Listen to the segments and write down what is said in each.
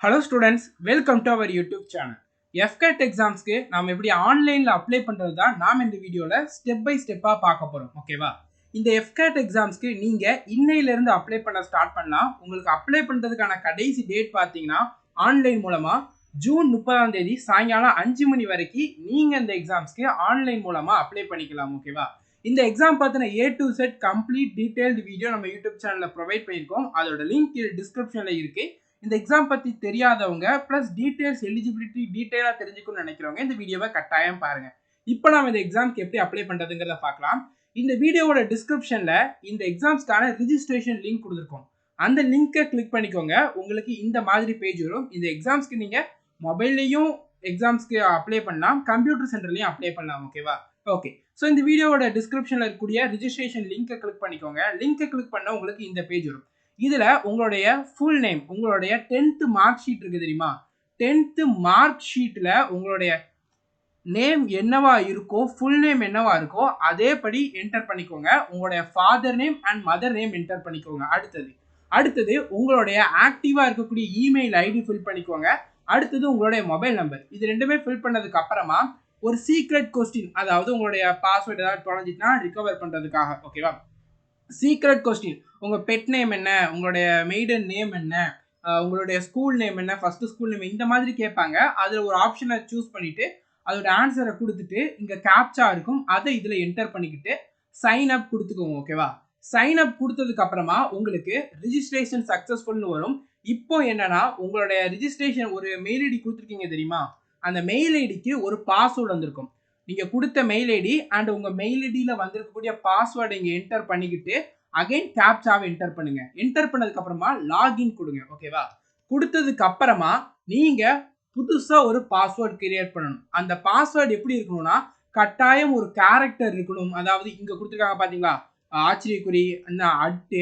Hello students, welcome to our YouTube channel. AFCAT exams க்கு நாம எப்படி ஆன்லைன்ல அப்ளை பண்றது தான் நாம இந்த வீடியோல ஸ்டெப் பை ஸ்டெப்பா பார்க்க போறோம். ஓகேவா? இந்த AFCAT examsக்கு நீங்க இன்னையில இருந்து அப்ளை பண்ண ஸ்டார்ட் பண்ணலாம். உங்களுக்கு அப்ளை பண்றதுக்கான கடைசி டேட் பாத்தீங்கன்னா ஆன்லைன் மூலமா ஜூன் 30ஆம் தேதி சாயங்காலம் 5 மணி வரைக்கும் நீங்க இந்த எக்ஸாம்ஸ்க்கு ஆன்லைன் மூலமா அப்ளை பண்ணிக்கலாம். ஓகேவா? இந்த எக்ஸாம் பத்தின A to Z complete detailed video நம்ம யூடியூப் சேனல்ல ப்ரொவைட் பண்ணிருக்கோம். அதோட லிங்க் டிஸ்கிரிப்ஷன்ல இருக்கு. இந்த எக்ஸாம் பத்தி தெரியாதவங்க பிளஸ் டீடைல்ஸ் எலிஜிபிலிட்டி டீடைலா தெரிஞ்சுக்கணும்னு நினைக்கிறவங்க இந்த வீடியோவை கட்டாயம் பாருங்க. இப்போ நாம இந்த எக்ஸாம்க்கு எப்படி அப்ளை பண்றதுங்கிறத பார்க்கலாம். இந்த வீடியோவோட டிஸ்கிரிப்ஷன்ல இந்த எக்ஸாம்ஸ்க்கான ரிஜிஸ்ட்ரேஷன் லிங்க் கொடுத்துருக்கோம். அந்த லிங்கை கிளிக் பண்ணிக்கோங்க. உங்களுக்கு இந்த மாதிரி பேஜ் வரும். இந்த எக்ஸாம்ஸ்க்கு நீங்க மொபைல்லையும் எக்ஸாம்ஸ்க்கு அப்ளை பண்ணலாம், கம்ப்யூட்டர் சென்டர்லையும் அப்ளை பண்ணலாம். ஓகேவா? ஓகே. ஸோ இந்த வீடியோவோட டிஸ்கிரிப்ஷன்ல இருக்கக்கூடிய ரிஜிஸ்ட்ரேஷன் லிங்கை கிளிக் பண்ணிக்கோங்க. லிங்கை கிளிக் பண்ண உங்களுக்கு இந்த பேஜ் வரும். இதுல உங்களுடைய ஃபுல் நேம், உங்களுடைய 10th மார்க் ஷீட் இருக்கு தெரியுமா? 10th மார்க் ஷீட்ல உங்களுடைய நேம் என்னவா இருக்கோ, ஃபுல் நேம் என்னவா இருக்கோ அதேபடி என்டர் பண்ணிக்கோங்க. உங்களுடைய father name and mother name enter பண்ணிக்கோங்க. அடுத்தது உங்களுடைய ஆக்டிவா இருக்கக்கூடிய இமெயில் ஐடி ஃபில் பண்ணிக்கோங்க. அடுத்தது உங்களுடைய மொபைல் நம்பர். இது ரெண்டுமே ஃபில் பண்ணதுக்கு அப்புறமா ஒரு சீக்ரெட் கொஸ்டின், அதாவது உங்களுடைய பாஸ்வேர்டு ஏதாவது தொலைஞ்சிட்டுனா ரிகவர் பண்றதுக்காக. ஓகேவா? சீக்ரெட் கொஸ்டின், உங்க பெட் நேம் என்ன, உங்களுடைய மெய்டன் நேம் என்ன, உங்களுடைய ஸ்கூல் நேம் என்ன, ஃபர்ஸ்ட் ஸ்கூல் நேம், இந்த மாதிரி கேட்பாங்க. அதுல ஒரு ஆப்ஷனை சூஸ் பண்ணிட்டு அதோட ஆன்சரை கொடுத்துட்டு இங்க கேப்சா இருக்கும், அதை இதுல என்டர் பண்ணிக்கிட்டு சைன் அப் கொடுத்துக்கோங்க. ஓகேவா? சைன் அப் கொடுத்ததுக்கு அப்புறமா உங்களுக்கு ரிஜிஸ்ட்ரேஷன் சக்சஸ்ஃபுல்னு வரும். இப்போ என்னன்னா உங்களுடைய ரிஜிஸ்ட்ரேஷன் ஒரு மெயில் ஐடி கொடுத்துருக்கீங்க தெரியுமா? அந்த மெயில் ஐடிக்கு ஒரு பாஸ்வேர்டு வந்திருக்கும். நீங்க கொடுத்த மெயில் ஐடி அண்ட் உங்க மெயில் ஐடியில வந்திருக்கக்கூடிய பாஸ்வேர்டை இங்க என்டர் பண்ணிக்கிட்டு அகைன் கேப்சாவை என்டர் பண்ணுங்க. என்டர் பண்ணதுக்கு அப்புறமா லாகின் கொடுங்க. ஓகேவா? கொடுத்ததுக்கு அப்புறமா நீங்க புதுசா ஒரு பாஸ்வேர்டு கிரியேட் பண்ணணும். அந்த பாஸ்வேர்டு எப்படி இருக்கணும்னா கட்டாயம் ஒரு கேரக்டர் இருக்கணும். அதாவது இங்க கொடுத்துருக்காங்க பாத்தீங்களா, ஆச்சரியக்குறி, அட்டு,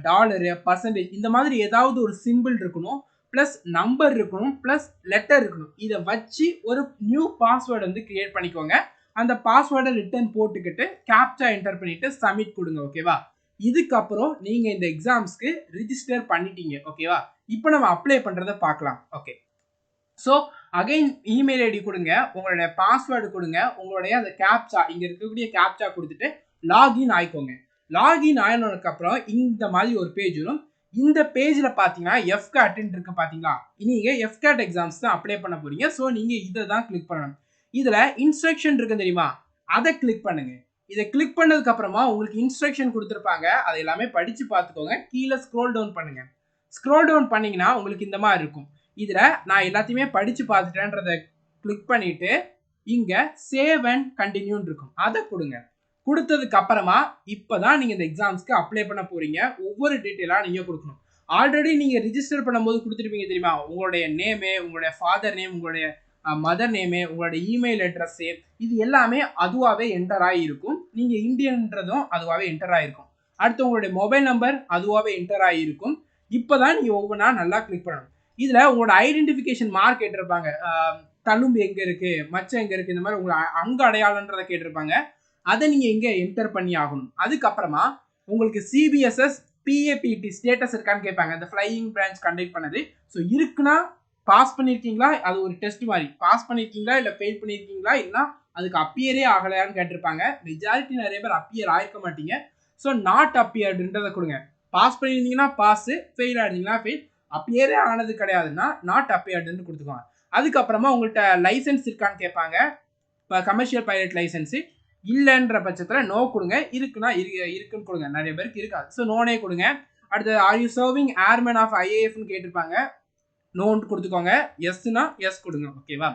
டாலரு, பர்சன்டேஜ், இந்த மாதிரி ஏதாவது ஒரு சிம்பிள் இருக்கணும், பிளஸ் நம்பர் இருக்கணும், பிளஸ் லெட்டர் இருக்கணும். இதை வச்சு ஒரு நியூ பாஸ்வேர்டு வந்து கிரியேட் பண்ணிக்கோங்க. அந்த பாஸ்வேர்டை ரிட்டர்ன் போட்டுக்கிட்டு கேப்சா என்டர் பண்ணிட்டு சப்மிட் கொடுங்க. ஓகேவா? இதுக்கப்புறம் நீங்க இந்த எக்ஸாம்ஸ்க்கு ரிஜிஸ்டர் பண்ணிட்டீங்க. ஓகேவா? இப்போ நம்ம அப்ளை பண்றதை பார்க்கலாம். Okay. So again email ID கொடுங்க, உங்களுடைய பாஸ்வேர்டு கொடுங்க, உங்களுடைய அந்த கேப்சா, இங்க இருக்கக்கூடிய கேப்சா கொடுத்துட்டு லாகின் ஆயிக்கோங்க. லாகின் ஆயினதுக்கு அப்புறம் இந்த மாதிரி ஒரு பேஜ் வரும். இந்த பேஜ்ல பாத்தீங்கன்னா AFCAT இருக்கு பாத்தீங்களா? நீங்க AFCAT எக்ஸாம்ஸ் தான் அப்ளை பண்ண போறீங்க. ஸோ நீங்க இதை தான் கிளிக் பண்ணணும். இதுல இன்ஸ்ட்ரக்ஷன் இருக்கு தெரியுமா? அதை கிளிக் பண்ணுங்க. இதை கிளிக் பண்ணதுக்கு அப்புறமா உங்களுக்கு இன்ஸ்ட்ரக்ஷன் கொடுத்துருப்பாங்க. அதை எல்லாமே படிச்சு பார்த்துக்கோங்க. கீழே ஸ்க்ரோல் டவுன் பண்ணுங்க. ஸ்க்ரோல் டவுன் பண்ணீங்கன்னா உங்களுக்கு இந்த மாதிரி இருக்கும். இதுல நான் எல்லாத்தையுமே படிச்சு பார்த்துட்டேன்றதை கிளிக் பண்ணிட்டு இங்க சேவ் அண்ட் கண்டினியூன்னு இருக்கும், அதை கொடுங்க. கொடுத்ததுக்கு அப்புறமா இப்பதான் நீங்க இந்த எக்ஸாம்ஸ்க்கு அப்ளை பண்ண போறீங்க. ஒவ்வொரு டீட்டெயிலா நீங்க கொடுக்கணும். ஆல்ரெடி நீங்க ரிஜிஸ்டர் பண்ணும்போது கொடுத்துருப்பீங்க தெரியுமா? உங்களுடைய நேமு, உங்களுடைய ஃபாதர் நேம், உங்களுடைய மதர் நேமு, உங்களுடைய இமெயில் அட்ரஸ், இது எல்லாமே அதுவாகவே என்டர் ஆகிருக்கும். நீங்க இந்தியன்றதும் அதுவாகவே என்டர் ஆகிருக்கும். அடுத்து உங்களுடைய மொபைல் நம்பர் அதுவாகவே என்டர் ஆகிருக்கும். இப்போதான் நீங்க ஒவ்வொன்றா நல்லா கிளிக் பண்ணணும். இதுல உங்களோட ஐடென்டிஃபிகேஷன் மார்க் கேட்டிருப்பாங்க. தழும்பு எங்க இருக்கு, மச்சம் எங்க இருக்கு, இந்த மாதிரி உங்களை அங்க அடையாளன்றதை கேட்டிருப்பாங்க. அதை நீங்க இங்க என்டர் பண்ணி ஆகணும். அதுக்கப்புறமா உங்களுக்கு CBSS PAPT ஸ்டேட்டஸ் இருக்கான்னு கேட்பாங்க. இந்த ஃப்ளையிங் பிரான்ச் கண்டக்ட் பண்ணது. ஸோ இருக்குன்னா பாஸ் பண்ணியிருக்கீங்களா, அது ஒரு டெஸ்ட் மாதிரி, பாஸ் பண்ணியிருக்கீங்களா இல்லை ஃபெயில் பண்ணியிருக்கீங்களா, இல்லைனா அதுக்கு அப்பியரே ஆகலையான்னு கேட்டிருப்பாங்க. மெஜாரிட்டி நிறைய பேர் அப்பியர் ஆயிருக்க மாட்டீங்க. ஸோ நாட் அப்பியர்டுன்றதை கொடுங்க. பாஸ் பண்ணியிருந்தீங்கன்னா பாஸ், ஃபெயில் ஆயிருந்தீங்கன்னா ஃபெயில், அப்பியரே ஆனது கிடையாதுன்னா நாட் அப்பியர்டுன்னு கொடுத்துக்கோங்க. அதுக்கப்புறமா உங்கள்கிட்ட லைசன்ஸ் இருக்கான்னு கேட்பாங்க. இப்போ கமர்ஷியல் பைலட் லைசன்ஸு இல்லைன்ற பட்சத்தில் நோ கொடுங்க. இருக்குன்னா இருக்குன்னு கொடுங்க. நிறைய பேருக்கு இருக்காது. ஸோ நோனே கொடுங்க. அடுத்து are you serving airman of IAFன்னு கேட்டிருப்பாங்க. நோன்னு கொடுத்துக்கோங்க. எஸ்னா எஸ் கொடுங்க. ஓகேவா?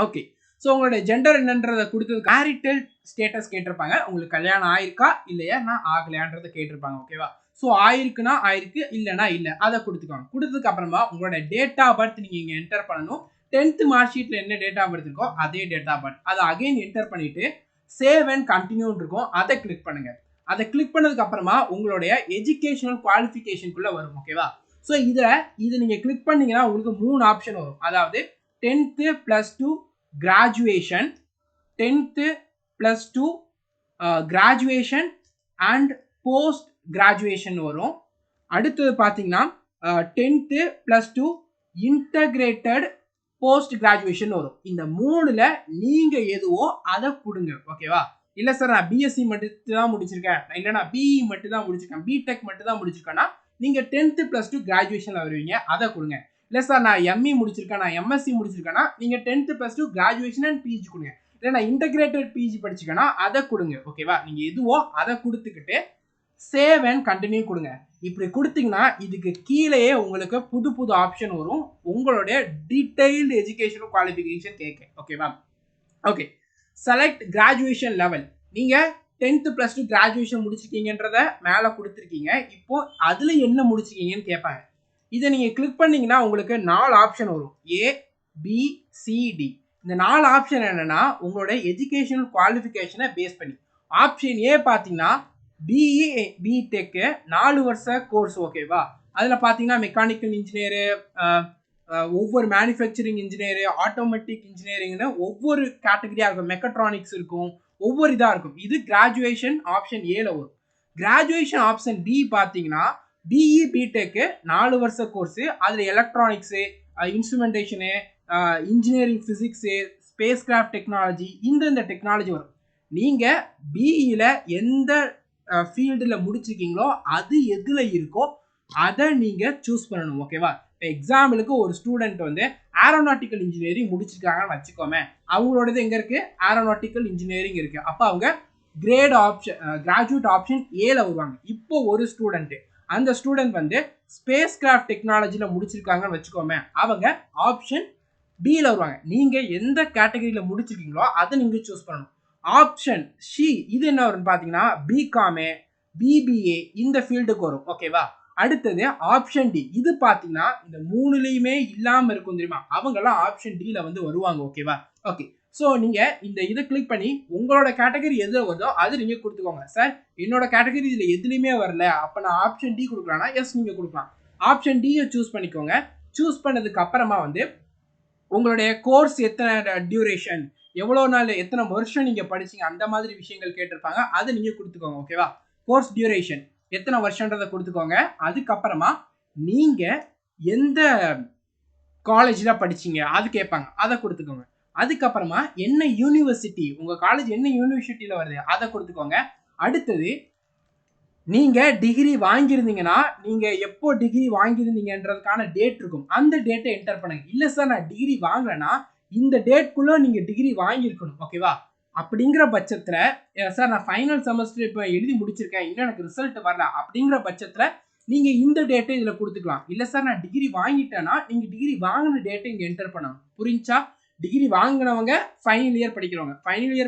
ஓகே. ஸோ உங்களுடைய ஜெண்டர் என்னன்றதை கொடுத்தது. மேரிட்டல் ஸ்டேட்டஸ் கேட்டிருப்பாங்க. உங்களுக்கு கல்யாணம் ஆயிருக்கா இல்லையா, நான் ஆகலையான்றதை கேட்டிருப்பாங்க. ஓகேவா? ஸோ ஆயிருக்குன்னா ஆயிருக்கு, இல்லைன்னா இல்லை, அதை கொடுத்துக்கோங்க. கொடுத்ததுக்கு அப்புறமா உங்களுடைய டேட் ஆஃப் பர்த் நீங்க இங்க என்டர் பண்ணணும். 10th மார்க் ஷீட்ல என்ன டேட் ஆஃப் பர்த் இருக்கோ அதே டேட் ஆஃப் பர்த், அதை அகைன் என்டர் பண்ணிட்டு சேவ் அண்ட் கண்டினியூ இருக்கும், அதை கிளிக் பண்ணுங்க. அதை கிளிக் பண்ணதுக்கு அப்புறமா உங்களுடைய எஜுகேஷனல் குவாலிஃபிகேஷனுக்குள்ள வரும். ஓகேவா? ஸோ இதை நீங்க கிளிக் பண்ணீங்கன்னா உங்களுக்கு 3 ஆப்ஷன் வரும். அதாவது 10th + 2 graduation, 10th + 2 graduation and post graduation வரும். அடுத்தது பார்த்தீங்கன்னா 10th + 2 இன்டகிரேட்டட் போஸ்ட் கிராஜுவேஷன் வரும். இந்த மூணுல நீங்க எதுவோ அதை கொடுங்க. ஓகேவா? இல்ல சார் நான் பிஎஸ்சி மட்டும் தான் முடிச்சிருக்கேன், இல்லைன்னா பிஇ மட்டும் தான் முடிச்சிருக்கேன், பிடெக் மட்டும் தான் முடிச்சிருக்கேன்னா நீங்க 10th + 2 கிராஜுவேஷன்ல வருவீங்க, அதை கொடுங்க. இல்ல சார் நான் எம்இ முடிச்சிருக்கேன், நான் எம்எஸ்சி முடிச்சிருக்கேன்னா நீங்க 10th + 2 கிராஜுவேஷன் அண்ட் பிஜி கொடுங்க. இல்லை நான் இன்டகிரேட்டட் பிஜி படிச்சிருக்கேன்னா அதை கொடுங்க. ஓகேவா? நீங்க எதுவோ அதை கொடுத்துக்கிட்டு சேவ் அண்ட் கண்டினியூ கொடுங்க. இப்படி கொடுத்தீங்கன்னா இதுக்கு கீழேயே உங்களுக்கு புது புது ஆப்ஷன் வரும், உங்களுடைய டீடைல்டு எஜுகேஷனல் குவாலிஃபிகேஷன் கேட்க. ஓகேவா? Okay, select graduation level. நீங்க 10th + 2 கிராஜுவேஷன் முடிச்சிருக்கீங்கன்றத மேலே கொடுத்துருக்கீங்க. இப்போ அதுல என்ன முடிச்சிருக்கீங்கன்னு கேட்பாங்க. இதை நீங்க கிளிக் பண்ணீங்கன்னா உங்களுக்கு 4 ஆப்ஷன் வரும், ABCD. இந்த 4 ஆப்ஷன் என்னன்னா உங்களோட எஜுகேஷனல் குவாலிஃபிகேஷனை பேஸ் பண்ணி. ஆப்ஷன் ஏ பார்த்தீங்கன்னா பிஇ பிடெக் 4 வருஷ கோர்ஸ். ஓகேவா? அதில் பார்த்தீங்கன்னா மெக்கானிக்கல் இன்ஜினியரு, ஒவ்வொரு மேனுஃபேக்சரிங் இன்ஜினியரு, ஆட்டோமேட்டிக் இன்ஜினியரிங்னு ஒவ்வொரு கேட்டகரியாக இருக்கும், மெக்கட்ரானிக்ஸ் இருக்கும், ஒவ்வொரு இதாக இருக்கும். இது கிராஜுவேஷன் ஆப்ஷன் ஏல வரும். கிராஜுவேஷன் ஆப்ஷன் பி பார்த்தீங்கன்னா பிஇ பிடெக் 4 வருஷ கோர்ஸு, அதில் electronics, instrumentation, engineering physics, space craft technology, இந்த டெக்னாலஜி வரும். நீங்கள் பிஇயில் எந்த ஃபீல்டில் முடிச்சிருக்கீங்களோ அது எதில் இருக்கோ அதை நீங்கள் சூஸ் பண்ணணும். ஓகேவா? இப்போ எக்ஸாம்பிளுக்கு ஒரு ஸ்டூடெண்ட் வந்து ஏரோநாட்டிக்கல் இன்ஜினியரிங் முடிச்சிருக்காங்கன்னு வச்சுக்கோமே, அவங்களோடது எங்கே இருக்குது? ஏரோநாட்டிக்கல் இன்ஜினியரிங் இருக்குது. அப்போ அவங்க கிரேட் ஆப்ஷன் கிராஜுவேட் ஆப்ஷன் ஏல வருவாங்க. இப்போ ஒரு ஸ்டூடெண்ட்டு, அந்த ஸ்டூடெண்ட் வந்து ஸ்பேஸ் கிராஃப்ட் டெக்னாலஜியில் முடிச்சிருக்காங்கன்னு வச்சுக்கோமே, அவங்க ஆப்ஷன் பியில் வருவாங்க. நீங்கள் எந்த கேட்டகரியில் முடிச்சிருக்கீங்களோ அதை நீங்கள் சூஸ் பண்ணணும். ஆப்ஷன் சி இது என்ன வரும்னு பார்த்தீங்கன்னா பிகாமே, பிபிஏ இந்த ஃபீல்டுக்கு வரும். ஓகேவா? அடுத்தது ஆப்ஷன் டி. இது பார்த்தீங்கன்னா இந்த மூணுலையுமே இல்லாமல் இருக்கும் தெரியுமா, அவங்கெல்லாம் ஆப்ஷன் டியில் வந்து வருவாங்க. ஓகேவா? ஓகே, ஸோ நீங்கள் இந்த இதை கிளிக் பண்ணி உங்களோட கேட்டகரி எதில் வருதோ அது நீங்கள் கொடுத்துக்கோங்க. சார் என்னோட கேட்டகரி இதில் எதுலையுமே வரல, அப்போ நான் ஆப்ஷன் டி கொடுக்கலாம்னா எஸ் நீங்கள் கொடுக்கலாம். ஆப்ஷன் டியை சூஸ் பண்ணிக்கோங்க. சூஸ் பண்ணதுக்கு அப்புறமா வந்து உங்களுடைய கோர்ஸ் எத்தனை டியூரேஷன், எவ்வளோ நாள், எத்தனை வருஷம் நீங்கள் படிச்சிங்க, அந்த மாதிரி விஷயங்கள் கேட்டிருப்பாங்க, அதை நீங்கள் கொடுத்துக்கோங்க. ஓகேவா? கோர்ஸ் டியூரேஷன் எத்தனை வருஷன்றதை கொடுத்துக்கோங்க. அதுக்கப்புறமா நீங்கள் எந்த காலேஜில் படிச்சிங்க அது கேட்பாங்க, அதை கொடுத்துக்கோங்க. அதுக்கப்புறமா என்ன யூனிவர்சிட்டி, உங்கள் காலேஜ் என்ன யூனிவர்சிட்டியில் வருது அதை கொடுத்துக்கோங்க. அடுத்தது நீங்கள் டிகிரி வாங்கியிருந்தீங்கன்னா நீங்கள் எப்போ டிகிரி வாங்கியிருந்தீங்கன்றதுக்கான டேட் இருக்கும், அந்த டேட்டை என்டர் பண்ணுங்க. இல்லை சார் நான் டிகிரி வாங்கலைன்னா இந்த டேட்குள்ளே நீங்கள் டிகிரி வாங்கியிருக்கணும். ஓகேவா? அப்படிங்கிற பட்சத்தில் சார் நான் ஃபைனல் செமஸ்டர் இப்போ எழுதி முடிச்சிருக்கேன், இன்னும் எனக்கு ரிசல்ட் வரல, அப்படிங்கிற பட்சத்தில் நீங்கள் இந்த டேட்டை இதில் கொடுத்துக்கலாம். இல்லை சார் நான் டிகிரி வாங்கிட்டேன்னா நீங்கள் டிகிரி வாங்கின டேட்டை இங்கே என்டர் பண்ணணும். புரிஞ்சா? டிகிரி வாங்கினவங்க ஃபைனல் இயர்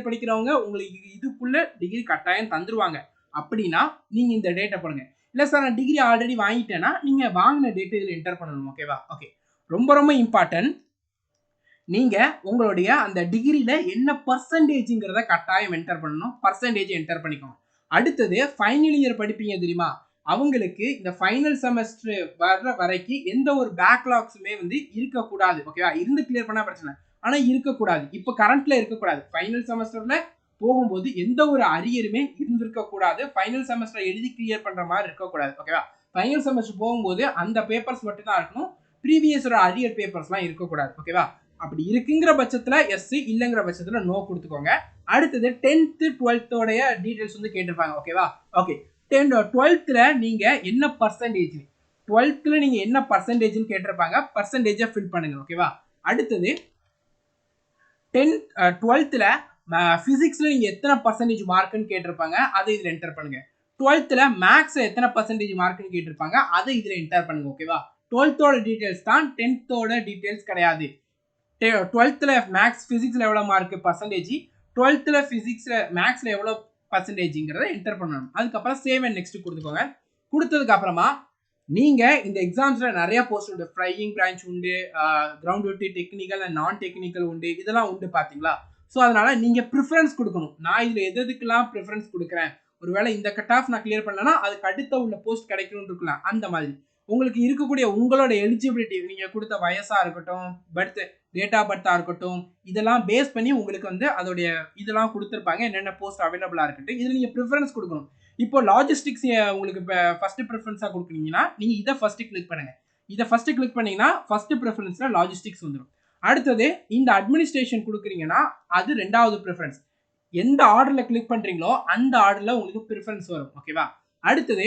படிக்கிறவங்க உங்களுக்கு இதுக்குள்ளே டிகிரி கட்டாயம் தந்துருவாங்க. அப்படின்னா நீங்கள் இந்த டேட்டை பண்ணுங்க. இல்லை சார் நான் டிகிரி ஆல்ரெடி வாங்கிட்டேன்னா நீங்கள் வாங்கின டேட்டை இதில் என்டர் பண்ணணும். ஓகேவா? ஓகே, ரொம்ப ரொம்ப இம்பார்ட்டன்ட். நீங்கள் உங்களுடைய அந்த டிகிரியில் என்ன பர்சன்டேஜுங்கிறத கட்டாயம் என்டர் பண்ணணும். பர்சன்டேஜ் என்டர் பண்ணிக்கோங்க. அடுத்தது ஃபைனல் இயர் படிப்பீங்க தெரியுமா, அவங்களுக்கு இந்த ஃபைனல் செமஸ்டர் வர்ற வரைக்கும் எந்த ஒரு பேக்லாக்ஸுமே வந்து இருக்கக்கூடாது. ஓகேவா? இருந்து கிளியர் பண்ணால் பிரச்சனை, ஆனால் இருக்கக்கூடாது. இப்போ கரண்ட்டில் இருக்கக்கூடாது. ஃபைனல் செமஸ்டரில் போகும்போது எந்த ஒரு அரியருமே இருந்திருக்கக்கூடாது. ஃபைனல் செமஸ்டர் எழுதி கிளியர் பண்ணுற மாதிரி இருக்கக்கூடாது. ஓகேவா? ஃபைனல் செமஸ்டர் போகும்போது அந்த பேப்பர்ஸ் மட்டும் தான் இருக்கணும், ப்ரீவியஸோட அரியர் பேப்பர்ஸ்லாம் இருக்கக்கூடாது. ஓகேவா? அப்படி இருக்குங்கிற பட்சத்தில் எஸ், இல்லைங்கிற பட்சத்தில் நோ கொடுத்துக்கோங்க. அடுத்தது 10th 12th டீட்டெயில்ஸ் வந்து கேட்டிருப்பாங்க. ஓகேவா? ஓகே, 12th நீங்கள் என்ன பர்சன்டேஜ், 12th நீங்கள் என்ன பர்சன்டேஜ்னு கேட்டிருப்பாங்க, பர்சன்டேஜை ஃபில் பண்ணுங்க. ஓகேவா? அடுத்தது 12th ஃபிசிக்ஸில் நீங்கள் எத்தனை பர்சன்டேஜ் மார்க்குன்னு கேட்டிருப்பாங்க, அதை இதில் என்டர் பண்ணுங்க. 12th மேக்ஸில் எத்தனை பர்சன்டேஜ் மார்க்குன்னு கேட்டிருப்பாங்க, அதை இதில் என்டர் பண்ணுங்க. ஓகேவா? 12th டீட்டெயில்ஸ் தான், 10th டீட்டெயில்ஸ் கிடையாது. 12th மேக்ஸ் ஃபிசிக்ஸில் எவ்வளோ மார்க்கு பர்சன்டேஜ், 12th ஃபிசிக்ஸில் மேக்ஸில் எவ்வளோ பர்சன்டேஜுங்கிறத என்டர் பண்ணணும். அதுக்கப்புறம் சேவ் அண்ட் நெக்ஸ்ட் கொடுத்துக்கோங்க. கொடுத்ததுக்கு அப்புறமா நீங்கள் இந்த எக்ஸாம்ஸில் நிறைய போஸ்ட் உண்டு, ஃப்ளையிங் பிரான்ச் உண்டு, கிரவுண்ட் டியூட்டி டெக்னிக்கல் அண்ட் நான் டெக்னிக்கல் உண்டு, இதெல்லாம் உண்டு பார்த்தீங்களா? ஸோ அதனால் நீங்கள் ப்ரிஃபரன்ஸ் கொடுக்கணும். நான் இதில் எதுக்கெல்லாம் ப்ரிஃபரன்ஸ் கொடுக்குறேன், ஒருவேளை இந்த கட் ஆஃப் நான் கிளியர் பண்ணலன்னா அதுக்கு அடுத்த உள்ள போஸ்ட் கிடைக்கணும்னு இருக்கலாம். அந்த மாதிரி உங்களுக்கு இருக்கக்கூடிய உங்களோட எலிஜிபிலிட்டி, நீங்கள் கொடுத்த வயசாக இருக்கட்டும், டேட் ஆஃப் பர்த்தாக இருக்கட்டும், இதெல்லாம் பேஸ் பண்ணி உங்களுக்கு வந்து அதோடைய இதெல்லாம் கொடுத்துருப்பாங்க, என்னென்ன போஸ்ட் அவைலபிளாக இருக்கட்டும். இதில் நீங்கள் ப்ரிஃபரன்ஸ் கொடுக்கணும். இப்போ லாஜிஸ்டிக்ஸ் உங்களுக்கு இப்போ ஃபஸ்ட்டு ப்ரிஃபரன்ஸாக கொடுக்குறீங்கன்னா நீங்கள் இதை ஃபஸ்ட்டு கிளிக் பண்ணுங்கள். இதை ஃபர்ஸ்ட் கிளிக் பண்ணீங்கன்னா ஃபர்ஸ்ட் ப்ரிஃபரன்ஸ்ல லாஜிஸ்டிக்ஸ் வந்துடும். அடுத்தது இந்த அட்மினிஸ்ட்ரேஷன் கொடுக்குறீங்கன்னா அது ரெண்டாவது ப்ரிஃபரன்ஸ். எந்த ஆர்டர்ல கிளிக் பண்றீங்களோ அந்த ஆர்டர்ல உங்களுக்கு ப்ரிஃபரன்ஸ் வரும். ஓகேவா? அடுத்தது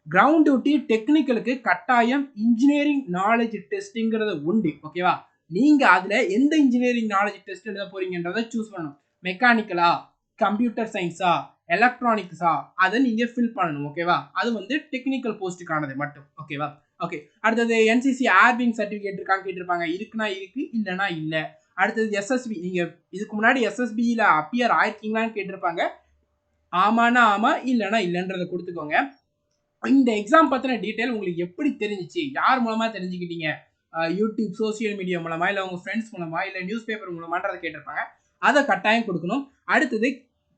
கிரவுண்ட் டியூட்டி டெக்னிக்கலுக்கு கட்டாயம் இன்ஜினியரிங் நாலேஜ் டெஸ்ட்ங்கிறது உண்டு. ஓகேவா? நீங்க அதுல எந்த இன்ஜினியரிங் நாலேஜ் டெஸ்ட் எழுத போறீங்கன்றதை சூஸ் பண்ணணும். மெக்கானிக்கலா, கம்ப்யூட்டர் சயின்ஸா, எலக்ட்ரானிக்ஸா, அதை நீங்க ஃபில் பண்ணணும். ஓகேவா? அது வந்து டெக்னிக்கல் போஸ்ட்டுக்கானது மட்டும். ஓகேவா? ஓகே. அடுத்தது என்சிசி ஏர்விங் சர்டிஃபிகேட் இருக்கான்னு கேட்டிருப்பாங்க. இருக்குன்னா இருக்கு, இல்லைன்னா இல்லை. அடுத்தது எஸ்எஸ்பி, நீங்க இதுக்கு முன்னாடி எஸ்எஸ்பியில அப்பியர் ஆயிருக்கீங்களான்னு கேட்டிருப்பாங்க. ஆமானா ஆமா, இல்லைன்னா இல்லைன்றதை கொடுத்துக்கோங்க. இந்த எக்ஸாம் பத்தின டீட்டெயில் உங்களுக்கு எப்படி தெரிஞ்சிச்சு, யார் மூலமா தெரிஞ்சுக்கிட்டீங்க, யூடியூப், சோசியல் மீடியா மூலமா, இல்லை உங்க ஃப்ரெண்ட்ஸ் மூலமா, இல்லை நியூஸ் பேப்பர் மூலமான்றதை கேட்டிருப்பாங்க. அதை கட்டாயம் கொடுக்கணும். அடுத்தது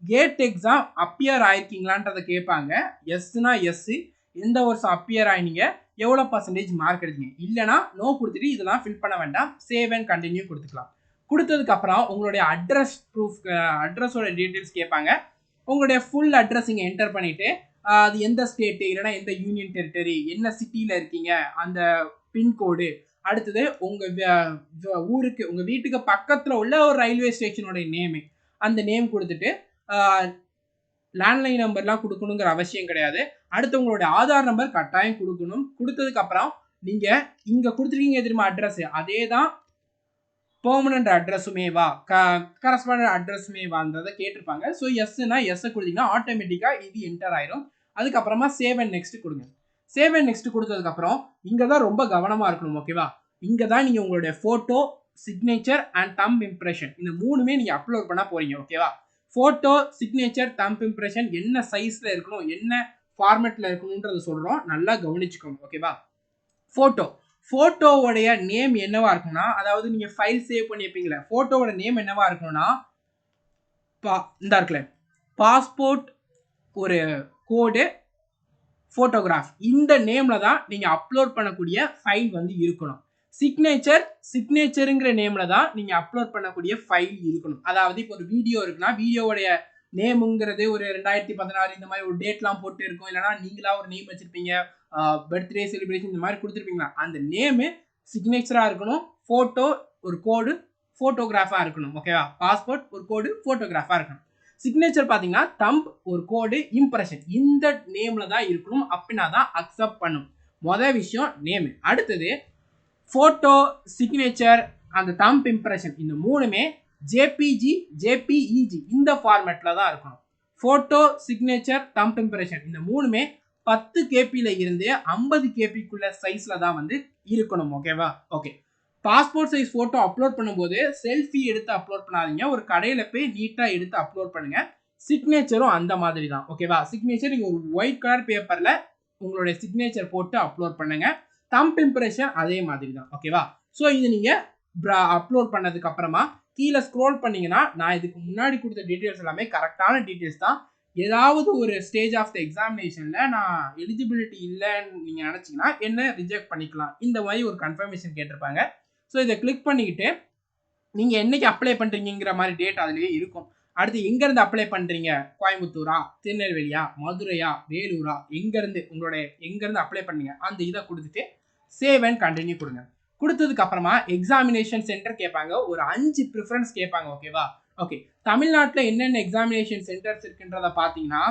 கேட் எக்ஸாம் அப்பியர் ஆயிருக்கீங்களான்றதை கேட்பாங்க. எஸ்னா எஸ், எந்த வருஷம் அப்பியர் ஆயினீங்க, எவ்வளோ பர்சன்டேஜ் மார்க் எடுத்தீங்க, இல்லைனா நோ கொடுத்துட்டு இதெல்லாம் ஃபில் பண்ண வேண்டாம், சேவ் அண்ட் கண்டினியூ கொடுத்துக்கலாம். கொடுத்ததுக்கு அப்புறம் உங்களுடைய அட்ரஸ் ப்ரூஃப், அட்ரஸோட டீட்டெயில்ஸ் கேட்பாங்க. உங்களுடைய ஃபுல் அட்ரஸ் இங்கே என்டர் பண்ணிட்டு அது எந்த ஸ்டேட்டு, இல்லைனா எந்த யூனியன் டெரிட்டரி, என்ன சிட்டியில் இருக்கீங்க, அந்த பின்கோடு, அடுத்தது உங்கள் ஊருக்கு, உங்கள் வீட்டுக்கு பக்கத்தில் உள்ள ஒரு ரயில்வே ஸ்டேஷனோட நேமு, அந்த நேம் கொடுத்துட்டு லேண்ட்லைன் நம்பர்லாம் கொடுக்கணுங்கிற அவசியம் கிடையாது. அடுத்து உங்களுடைய ஆதார் நம்பர் கட்டாயம் கொடுக்கணும். கொடுத்ததுக்கு அப்புறம் நீங்கள் இங்கே கொடுத்துருக்கீங்க தெரியுமா அட்ரஸ், அதே தான் பெர்மனன்ட் அட்ரஸுமே வா, கரஸ்பாண்டன்ட் அட்ரஸுமே வான்றதை கேட்டிருப்பாங்க. ஸோ எஸ்னா எஸ் கொடுத்தீங்கன்னா ஆட்டோமேட்டிக்காக இது என்டர் ஆயிரும். அதுக்கப்புறமா சேவ் அண்ட் நெக்ஸ்ட் கொடுங்க. சேவ் அண்ட் நெக்ஸ்ட் கொடுத்ததுக்கப்புறம் இங்கே தான் ரொம்ப கவனமாக இருக்கணும். ஓகேவா? இங்கே தான் நீங்கள் உங்களுடைய photo, signature and thumb impression இந்த மூணுமே நீங்கள் அப்லோட் பண்ண போறீங்க. ஓகேவா? ஃபோட்டோ, சிக்னேச்சர், தம்ப் இம்ப்ரெஷன் என்ன சைஸில் இருக்கணும், என்ன ஃபார்மேட்டில் இருக்கணுன்றதை சொல்கிறோம், நல்லா கவனிச்சுக்கோங்க. ஓகேவா? ஃபோட்டோவோடைய நேம் என்னவா இருக்கும்னா, அதாவது நீங்கள் ஃபைல் சேவ் பண்ணி வைப்பீங்களே, ஃபோட்டோவோட நேம் என்னவா இருக்கணும்னா, இந்த இருக்குல்ல பாஸ்போர்ட் ஒரு கோடு ஃபோட்டோகிராஃப், இந்த நேம்ல தான் நீங்கள் அப்லோட் பண்ணக்கூடிய ஃபைல் வந்து இருக்கணும். சிக்னேச்சருங்கிற நேம்ல தான் நீங்கள் அப்லோட் பண்ணக்கூடிய ஃபைல் இருக்கணும். அதாவது இப்போ ஒரு வீடியோ இருக்குன்னா வீடியோவுடைய நேமுங்கிறது ஒரு 2016 இந்த மாதிரி ஒரு டேட்லாம் போட்டு இருக்கும், இல்லைனா நீங்களா ஒரு நேம் வச்சிருப்பீங்க, பர்த்டே செலிப்ரேஷன் இந்த மாதிரி கொடுத்துருப்பீங்களா, அந்த நேமு சிக்னேச்சராக இருக்கணும். ஃபோட்டோ ஒரு கோடு ஃபோட்டோகிராஃபாக இருக்கணும். ஓகேவா? பாஸ்போர்ட் ஒரு கோடு ஃபோட்டோகிராஃபாக இருக்கணும். சிக்னேச்சர் பார்த்தீங்கன்னா தம்ப் ஒரு கோடு இம்ப்ரெஷன் இந்த நேமில் தான் இருக்கணும். அப்படின்னா தான் அக்செப்ட் பண்ணும். மொதல் விஷயம் நேமு. அடுத்தது ஃபோட்டோ, சிக்னேச்சர், அந்த தம்ப் இம்ப்ரெஷன் இந்த மூணுமே ஜேபிஜி, ஜேபிஇஜி இந்த ஃபார்மேட்டில் தான் இருக்கணும். ஃபோட்டோ, சிக்னேச்சர், தம்ப் இம்ப்ரெஷன் இந்த மூணுமே 10 கேபியில் இருந்து 50 கேபிக்குள்ள சைஸில் தான் வந்து இருக்கணும். ஓகேவா? Okay. Passport size photo upload பண்ணும்போது செல்ஃபி எடுத்து அப்லோட் பண்ணாதீங்க, ஒரு கடையில் போய் நீட்டாக எடுத்து அப்லோட் பண்ணுங்க. சிக்னேச்சரும் அந்த மாதிரி தான். ஓகேவா? சிக்னேச்சர் நீங்கள் ஒரு ஒயிட் கலர் பேப்பரில் உங்களுடைய சிக்னேச்சர் போட்டு அப்லோட் பண்ணுங்க. தம்ப் இம்ப்ரெஷன் அதே மாதிரி தான். ஓகேவா? ஸோ இது நீங்கள் அப்லோட் பண்ணதுக்கு அப்புறமா கீழே ஸ்க்ரோல் பண்ணீங்கன்னா நான் இதுக்கு முன்னாடி கொடுத்த டீட்டெயில்ஸ் எல்லாமே கரெக்டான டீட்டெயில்ஸ் தான். ஏதாவது ஒரு ஸ்டேஜ் ஆஃப் த எக்ஸாமினேஷனில் நான் எலிஜிபிலிட்டி இல்லைன்னு நீங்கள் நினச்சிங்கன்னா என்ன ரிஜெக்ட் பண்ணிக்கலாம், இந்த மாதிரி ஒரு கன்ஃபர்மேஷன் கேட்டிருப்பாங்க. ஸோ இதை கிளிக் பண்ணிக்கிட்டு நீங்கள் என்னைக்கு அப்ளை பண்ணுறீங்கிற மாதிரி டேட் அதுலேயே இருக்கும். அடுத்து எங்கேருந்து அப்ளை பண்ணுறீங்க, கோயம்புத்தூரா, திருநெல்வேலியா, மதுரையா, வேலூரா, எங்கேருந்து அப்ளை பண்ணீங்க அந்த இதை கொடுத்துட்டு சேவ் அண்ட் கண்டினியூ கொடுங்க. கொடுத்ததுக்கு அப்புறமா எக்ஸாமினேஷன் சென்டர் கேட்பாங்க. ஒரு 5 ப்ரிஃபரன்ஸ் கேட்பாங்க. ஓகேவா? ஓகே. தமிழ்நாட்டில் என்னென்ன எக்ஸாமினேஷன் சென்டர்ஸ் இருக்குன்றத பார்த்தீங்கன்னா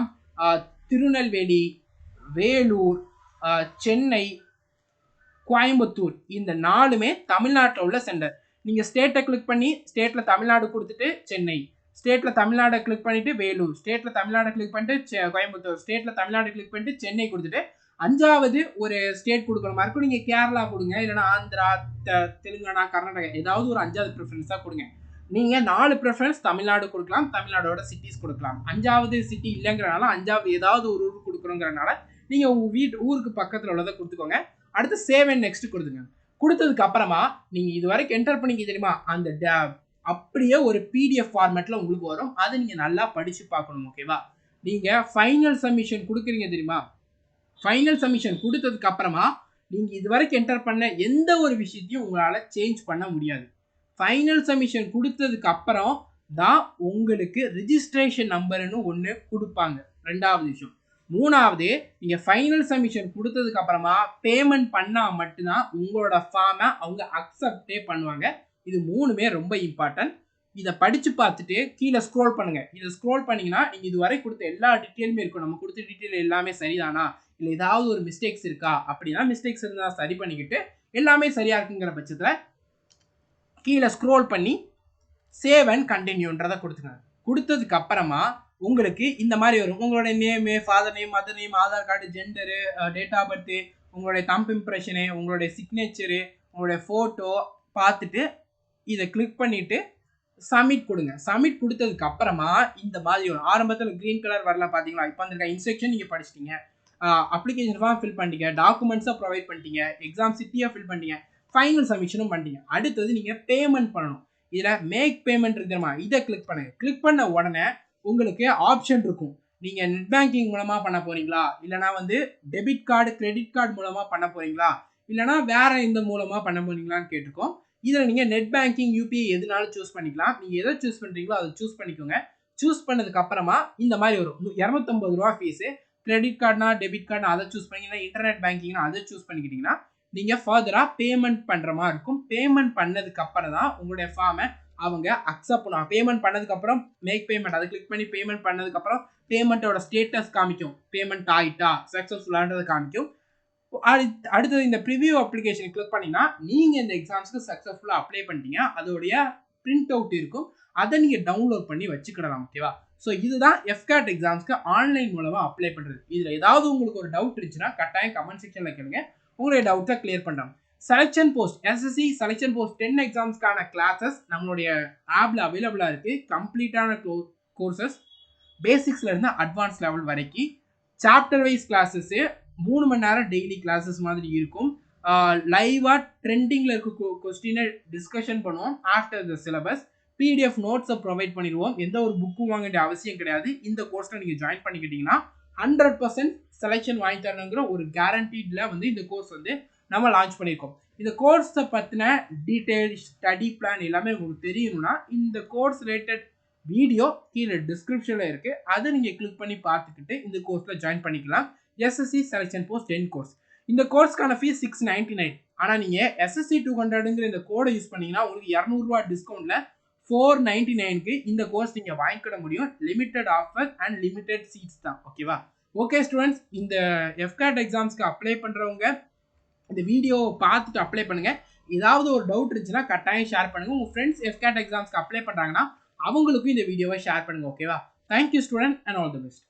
திருநெல்வேலி, வேலூர், சென்னை, கோயம்புத்தூர் இந்த 4மே தமிழ்நாட்டில் உள்ள சென்டர். நீங்கள் ஸ்டேட்டை கிளிக் பண்ணி ஸ்டேட்டில் தமிழ்நாடு கொடுத்துட்டு சென்னை, ஸ்டேட்டில் தமிழ்நாடை கிளிக் பண்ணிட்டு வேலூர், ஸ்டேட்டில் தமிழ்நாடை கிளிக் பண்ணிட்டு கோயம்புத்தூர், ஸ்டேட்டில் தமிழ்நாடு கிளிக் பண்ணிட்டு சென்னை கொடுத்துட்டு 5வது ஒரு ஸ்டேட் கொடுக்குற மாதிரி இருக்கும். நீங்கள் கேரளா கொடுங்க, இல்லைனா ஆந்திரா, தெலுங்கானா, கர்நாடகா ஏதாவது ஒரு 5வது ப்ரிஃபரன்ஸாக கொடுங்க. நீங்கள் 4 ப்ரிஃபரன்ஸ் தமிழ்நாடு கொடுக்கலாம், தமிழ்நாடோட சிட்டிஸ் கொடுக்கலாம். 5வது சிட்டி இல்லைங்கிறனால 5வது ஏதாவது ஒரு ஊர் கொடுக்குறோங்கிறனால நீங்கள் உங்கள் ஊருக்கு பக்கத்தில் உள்ளதை கொடுத்துக்கோங்க. அடுத்து சேவ் அண்ட் நெக்ஸ்ட் கொடுத்துங்க. கொடுத்ததுக்கு அப்புறமா நீங்கள் இது வரைக்கும் என்டர் பண்ணிக்க தெரியுமா அந்த அப்படியே ஒரு பிடிஎஃப் ஃபார்மேட்டில் உங்களுக்கு வரும். அதை நீங்கள் நல்லா படித்து பார்க்கணும். ஓகேவா? நீங்கள் ஃபைனல் சப்மிஷன் கொடுக்குறீங்க தெரியுமா, ஃபைனல் சப்மிஷன் கொடுத்ததுக்கு அப்புறமா நீங்கள் இது வரைக்கும் என்டர் பண்ண எந்த ஒரு விஷயத்தையும் உங்களால் சேஞ்ச் பண்ண முடியாது. ஃபைனல் சப்மிஷன் கொடுத்ததுக்கு அப்புறம் தான் உங்களுக்கு ரிஜிஸ்ட்ரேஷன் நம்பர்னு ஒன்று கொடுப்பாங்க. 2வது விஷயம், மூணாவது நீங்க ஃபைனல் சப்மிஷன் கொடுத்ததுக்கு அப்புறமா பேமெண்ட் பண்ணா மட்டும்தான் உங்களோட ஃபார்மை அவங்க அக்செப்டே பண்ணுவாங்க. இது மூணுமே ரொம்ப இம்பார்ட்டன்ட். இதை படிச்சு பார்த்துட்டு கீழே ஸ்க்ரோல் பண்ணுங்க. இதை ஸ்க்ரோல் பண்ணீங்கன்னா நீங்க இதுவரை கொடுத்த எல்லா டீட்டெயிலுமே இருக்கும். நம்ம கொடுத்த டீட்டெயில் எல்லாமே சரிதானா, இல்லை ஏதாவது ஒரு மிஸ்டேக்ஸ் இருக்கா, அப்படின்னா மிஸ்டேக்ஸ் இருந்தால் சரி பண்ணிக்கிட்டு எல்லாமே சரியா இருக்குங்கிற பட்சத்தில் கீழே ஸ்க்ரோல் பண்ணி சேவ் அண்ட் கண்டினியூன்றதை கொடுத்துங்க. கொடுத்ததுக்கு அப்புறமா உங்களுக்கு இந்த மாதிரி வரும். உங்களுடைய name, father name, mother name, Aadhaar card, gender, date of birth, உங்களுடைய தம்ப் இம்ப்ரெஷனு, உங்களுடைய சிக்னேச்சரு, உங்களுடைய ஃபோட்டோ பார்த்துட்டு இதை கிளிக் பண்ணிவிட்டு சப்மிட் கொடுங்க. சப்மிட் கொடுத்ததுக்கு அப்புறமா இந்த மாதிரி வரும். ஆரம்பத்தில் க்ரீன் கலர் வரலாம் பார்த்தீங்களா. இப்போ வந்துருக்க இன்ஸ்ட்ரக்ஷன் நீங்கள் படிச்சிட்டீங்க, அப்ளிகேஷன் ஃபார்ம் ஃபில் பண்ணிட்டீங்க, டாக்குமெண்ட்ஸை ப்ரொவைட் பண்ணிட்டீங்க, எக்ஸாம் சிட்டியை ஃபில் பண்ணிட்டீங்க, ஃபைனல் சப்மிஷனும் பண்ணிட்டீங்க. அடுத்தது நீங்கள் பேமெண்ட் பண்ணணும். இதில் மேக் பேமெண்ட் இருக்குமா, இதை கிளிக் பண்ணுங்க. கிளிக் பண்ண உடனே உங்களுக்கு ஆப்ஷன் இருக்கும். நீங்கள் நெட் பேங்கிங் மூலமாக பண்ண போகிறீங்களா, இல்லைனா வந்து டெபிட் கார்டு, கிரெடிட் கார்டு மூலமாக பண்ண போகிறீங்களா, இல்லைனா வேற எந்த மூலமாக பண்ண போகிறீங்களான்னு கேட்டிருக்கோம். இதில் நீங்கள் நெட் பேங்கிங், யூபிஐ எதுனாலும் சூஸ் பண்ணிக்கலாம். நீங்கள் எதை சூஸ் பண்ணுறீங்களோ அதை சூஸ் பண்ணிக்கோங்க. சூஸ் பண்ணதுக்கு அப்புறமா இந்த மாதிரி வரும். 250 ரூபா ஃபீஸு. கிரெடிட் கார்டுனா, டெபிட் கார்டுனா அதை சூஸ் பண்ணிங்கன்னா, இன்டர்நெட் பேங்கிங்னா அதை சூஸ் பண்ணிக்கிட்டீங்கன்னா நீங்கள் ஃபர்தராக பேமெண்ட் பண்ணுற மாதிரி இருக்கும். பேமெண்ட் பண்ணதுக்கு அப்புறம் தான் உங்களுடைய ஃபார்மை அவங்க அக்செப்ட் பண்ணுவாங்க. பேமெண்ட் பண்ணதுக்கப்புறம் மேக் பேமெண்ட் அதை கிளிக் பண்ணி பேமெண்ட் பண்ணதுக்கப்புறம் பேமெண்ட்டோட ஸ்டேட்டஸ் காமிக்கும். பேமெண்ட் ஆகிட்டா, சக்ஸஸ்ஃபுல்லானது காமிக்கும். அடுத்தது இந்த ப்ரிவியூ அப்ளிகேஷன் கிளிக் பண்ணிங்கன்னா நீங்கள் இந்த எக்ஸாம்ஸ்க்கு சக்ஸஸ்ஃபுல்லாக அப்ளை பண்ணிட்டீங்க. அதோடைய பிரிண்ட் அவுட் இருக்கும். அதை நீங்கள் டவுன்லோட் பண்ணி வச்சுக்கிடலாம். ஓகேவா. ஸோ இதுதான் எஃப்கேட் எக்ஸாம்ஸ்க்கு ஆன்லைன் மூலமாக அப்ளை பண்ணுறது. இதில் ஏதாவது உங்களுக்கு ஒரு டவுட் இருந்துச்சுன்னா கட்டாயம் கமெண்ட் செக்ஷனில் கேளுங்க. உங்களுடைய டவுட்டை கிளியர் பண்ணுறோம். Selection post, SSC selection post 10 எக்ஸாம்ஸ்க்கான கிளாஸஸ் நம்மளுடைய ஆப்பில் அவைலபிளாக இருக்குது. கம்ப்ளீட்டான கோர்சஸ் பேசிக்ஸ்லேருந்து அட்வான்ஸ் லெவல் வரைக்கும் சாப்டர் வைஸ் கிளாஸஸ்ஸு 3 மணி நேரம் டெய்லி கிளாஸஸ் மாதிரி இருக்கும். லைவாக ட்ரெண்டிங்கில் இருக்க கொஸ்டினை டிஸ்கஷன் பண்ணுவோம். ஆஃப்டர் த சிலபஸ் பிடிஎஃப் நோட்ஸை ப்ரொவைட் பண்ணிடுவோம். எந்த ஒரு புக்கும் வாங்க வேண்டிய அவசியம் கிடையாது. இந்த கோர்ஸில் நீங்கள் ஜாயின் பண்ணிக்கிட்டீங்கன்னா 100% செலெக்ஷன் வாங்கி தரணுங்கிற ஒரு கேரண்டீடில் வந்து இந்த கோர்ஸ் வந்து நம்ம லான்ச் பண்ணியிருக்கோம். இந்த கோர்ஸை பற்றின டீட்டெயில், ஸ்டடி பிளான் எல்லாமே உங்களுக்கு தெரியணும்னா இந்த கோர்ஸ் ரிலேட்டட் வீடியோ கீழே டிஸ்கிரிப்ஷனில் இருக்குது. அதை நீங்கள் கிளிக் பண்ணி பார்த்துக்கிட்டு இந்த கோர்ஸில் ஜாயின் பண்ணிக்கலாம். SSC selection post 10 course. இந்த கோர்ஸ்க்கான ஃபீஸ் 699. ஆனால் நீங்கள் எஸ்எஸ்சி 200ங்கிற இந்த கோடை யூஸ் பண்ணிங்கன்னா உங்களுக்கு 200 ரூபா டிஸ்கவுண்ட்டில் 499க்கு இந்த கோர்ஸ் நீங்கள் வாங்கிக்கிட முடியும். Limited offer and limited seats தான். ஓகேவா. ஓகே ஸ்டூடெண்ட்ஸ், இந்த எஃப்கேட் எக்ஸாம்ஸ்க்கு அப்ளை பண்ணுறவங்க இந்த வீடியோவை பார்த்துட்டு அப்ளை பண்ணுங்கள். ஏதாவது ஒரு டவுட் இருந்துச்சுன்னா கட்டாயம் ஷேர் பண்ணுங்கள். உங்கள் ஃப்ரெண்ட்ஸ் எஃப்கேட் எக்ஸாம்ஸ்க்கு அப்ளை பண்ணுறாங்கன்னா அவங்களுக்கும் இந்த வீடியோவை ஷேர் பண்ணுங்கள். ஓகேவா. Thank you student and all the best.